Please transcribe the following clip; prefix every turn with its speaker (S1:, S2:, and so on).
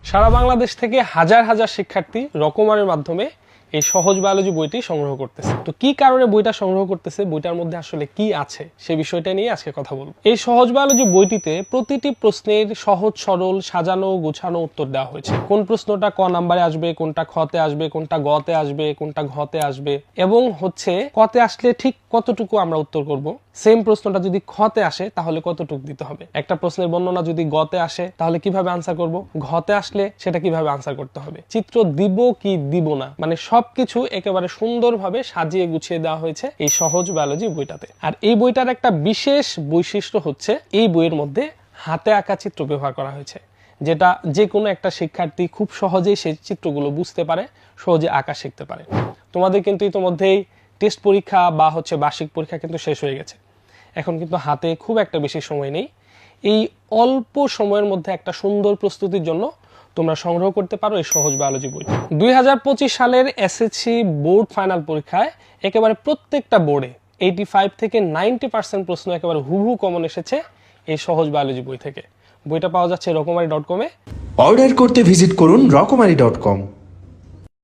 S1: সারা বাংলাদেশ থেকে হাজার হাজার শিক্ষার্থী রকমারির মাধ্যমে এই সহজ বায়োলজি বইটি সংগ্রহ করতেছে। তো কি কারণে বইটা সংগ্রহ করতেছে, বইটার মধ্যে আসলে কি আছে সে বিষয়টা নিয়ে আজকে কথা বলবো। এই সহজ বায়োলজি বইটিতে প্রতিটি প্রশ্নের সহজ সরল সাজানো গোছানো উত্তর দেওয়া হয়েছে। কোন প্রশ্নটা ক নাম্বারে আসবে, কোনটা খতে আসবে, কোনটা গতে আসবে, কোনটা ঘতে আসবে, এবং কতে আসলে ঠিক কতটুকু আমরা উত্তর করব। সেম প্রশ্নটা যদি খতে আসে তাহলে কতটুকু দিতে হবে। একটা প্রশ্নের বর্ণনা যদি গতে আসে তাহলে কিভাবে আনসার করব, ঘতে আসলে সেটা কিভাবে আনসার করতে হবে, চিত্র দিব কি দিব না, মানে সবকিছু একেবারে সুন্দরভাবে সাজিয়ে গুছিয়ে দেওয়া হয়েছে এই সহজ বায়োলজি বইটাতে। আর এই বইটার একটা বিশেষ বৈশিষ্ট্য হচ্ছে এই বইয়ের মধ্যে হাতে আঁকা চিত্র ব্যবহার করা হয়েছে, যেটা যে কোনো একটা শিক্ষার্থী খুব সহজেই সেই চিত্রগুলো বুঝতে পারে, সহজে আঁকা শিখতে পারে। তোমাদের কিন্তু ইতিমধ্যেই টেস্ট পরীক্ষা বা বার্ষিক পরীক্ষা কিন্তু শেষ হয়ে গেছে। এখন কিন্তু হাতে খুব একটা বেশি সময় নেই। এই অল্প সময়ের মধ্যে একটা সুন্দর প্রস্তুতির জন্য তোমরা সংগ্রহ করতে পারো এই সহজ বায়োলজি বই। 2025 সালের এসএসসি বোর্ড ফাইনাল পরীক্ষায় একেবারে প্রত্যেকটা বোর্ডে 85 থেকে 90% প্রশ্ন একেবারে হুবহু কমন এসেছে এই সহজ বায়োলজি বই থেকে। বইটা পাওয়া যাচ্ছে রকমারি.com-এ।
S2: অর্ডার করতে ভিজিট করুন রকমারি.com।